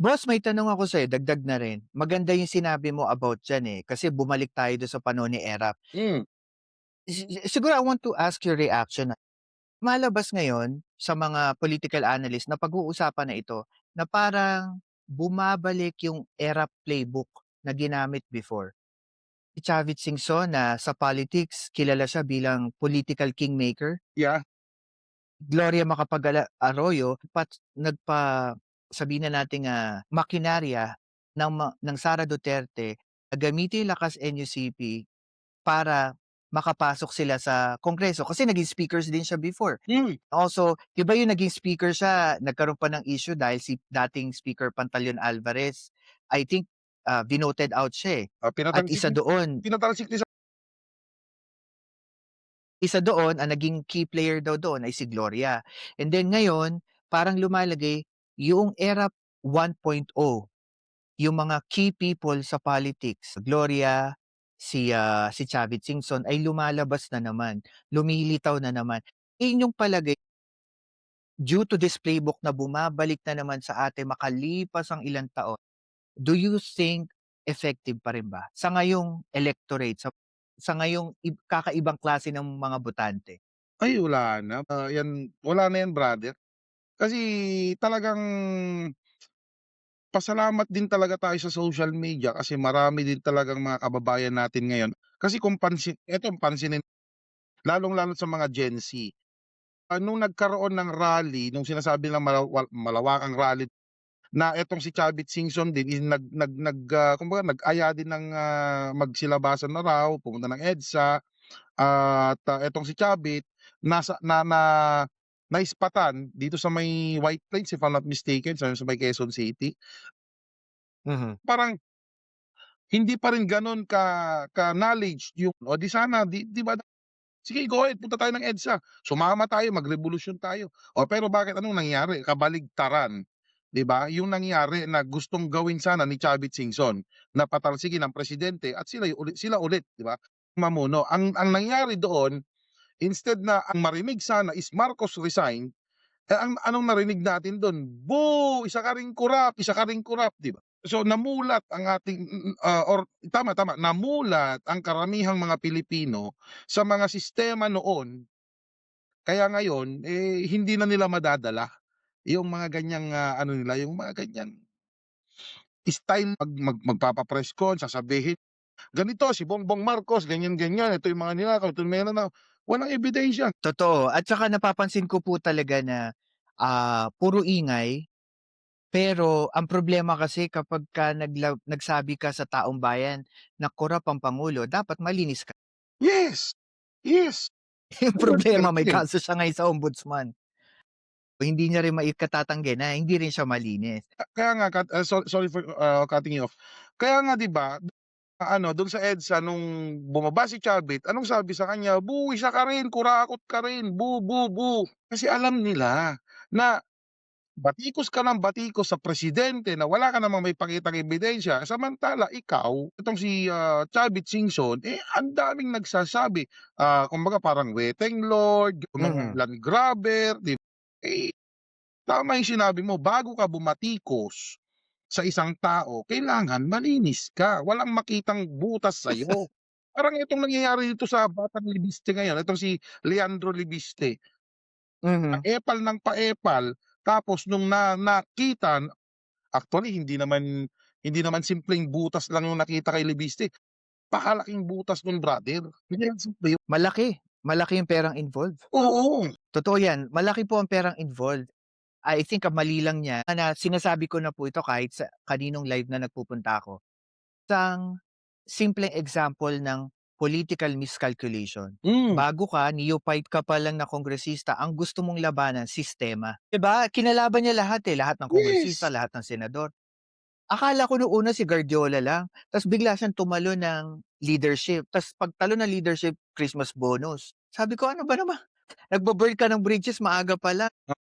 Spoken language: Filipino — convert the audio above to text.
Boss, may tanong ako sa'yo, dagdag na rin. Maganda yung sinabi mo about diyan, kasi bumalik tayo dun sa panahon ni Erap. Hmm, Siguro I want to ask your reaction. Malabas ngayon sa mga political analyst na pag-uusapan na ito na parang bumabalik yung Erap playbook na ginamit before. Si Chavit Singson na sa politics kilala siya bilang political kingmaker. yeah. Gloria Arroyo sabihin na nating, makinarya ng Sara Duterte na gamitin yung lakas NUCP para makapasok sila sa Kongreso kasi naging speakers din siya before. Hmm, Also, 'di ba yung naging speaker siya, nagkaroon pa ng issue dahil si dating Speaker Pantaleon Alvarez, I think, denoted out siya, at pinatalsik ni pinatalsik ni sa isa doon, ang naging key player daw doon ay si Gloria. And then ngayon, parang lumalagay yung ERAP 1.0, yung mga key people sa politics, Gloria, si Chavit Singson ay lumalabas na naman, lumilitaw na naman. Inyong palagay, due to this playbook na bumabalik na naman sa atin makalipas ang ilang taon, do you think effective pa rin ba sa ngayong electorate, sa ngayong kakaibang klase ng mga botante? ay wala na, wala na yan brother. Kasi talagang pasalamat din talaga tayo sa social media kasi marami din talagang mga kababayan natin ngayon. Kasi kung eto pansinin lalong-lalo sa mga Gen Z, nung nagkaroon ng rally, nung sinasabi nilang malawakang rally na etong si Chavit Singson din kumbaga nag-aya din ng, magsilabasan na raw, pumunta ng EDSA. At, etong si Chavit nasa na na naispatan dito sa may White Plains if I'm not mistaken, sa may Quezon City. Mhm. Parang hindi pa rin gano'n ka-knowledge yung o di sana di ba sige go ahead punta tayo ng EDSA, sumama tayo, magrevolusyon tayo. O pero bakit anong nangyari? Kabaligtaran, 'di ba? Yung nangyari na gustong gawin sana ni Chavit Singson na patalsikin ang presidente at sila ulit, 'di ba, mamuno. Ang nangyari doon, instead na ang marinig sana is Marcos resign, ang anong narinig natin dun, "Boo! Isa ka ring kurap," 'di ba? So namulat ang ating or tama, tama, namulat ang karamihang mga Pilipino sa mga sistema noon, kaya ngayon, hindi na nila madadala yung mga ganiyang, ano nila, yung mga ganiyang style magpapa-press con, sasabihin, "Ganito si Bongbong Marcos, ganyan-ganyan, ito yung mga ninakaw, ito meron na." Walang ebidensya. Totoo, at saka napapansin ko po talaga na, puro ingay, pero ang problema kasi kapagka nagsabi ka sa taong bayan na korap ang pangulo, dapat malinis ka. Yes, yes. Yung Pero problema, may sige. kaso siya ngayon sa ombudsman. Hindi niya rin maipatatanggi na hindi rin siya malinis. Kaya nga sorry for, cutting you off. Kaya nga 'di ba, ano dun sa EDSA nung bumaba si Chavit, anong sabi sa kanya, "Boo, isa ka rin, kurakot ka rin, boo, boo, boo." Kasi alam nila na batikos ka ng batikos sa presidente na wala ka namang maipakitang ebidensya, samantala ikaw, itong si, Chavit Singson, ang daming nagsasabi, kumbaga parang weteng lord, yung mga Mhm. land grabber, 'di ba? Tama yung sinabi mo, bago ka bumatikos sa isang tao, kailangan malinis ka, walang makitang butas sa'yo. Parang itong nangyayari dito sa batang Libiste ngayon, itong si Leandro Libiste, Mhm. paepal ng paepal, tapos nung nakita, actually hindi naman simpleng butas lang yung nakita kay Libiste, pakalaking butas nun brother, hindi lang simple yun. Malaki, malaki yung perang involved. Oo, Totoo yan, malaki po ang perang involved. I think ang mali lang niya na sinasabi ko na po ito kahit sa kaninong live na nagpupunta ako. Isang simpleng example ng political miscalculation. hmm, Bago ka, neophyte ka pa lang na kongresista, ang gusto mong labanan, sistema. 'Di ba? Kinalaban niya lahat, lahat ng kongresista, yes, lahat ng senador. Akala ko nung una si Guardiola lang, ta's bigla siyang tumalon ng leadership, ta's pagtalon ng leadership, Christmas bonus. Sabi ko, "Ano ba naman, nagbu-burn ka ng bridges maaga pa lang."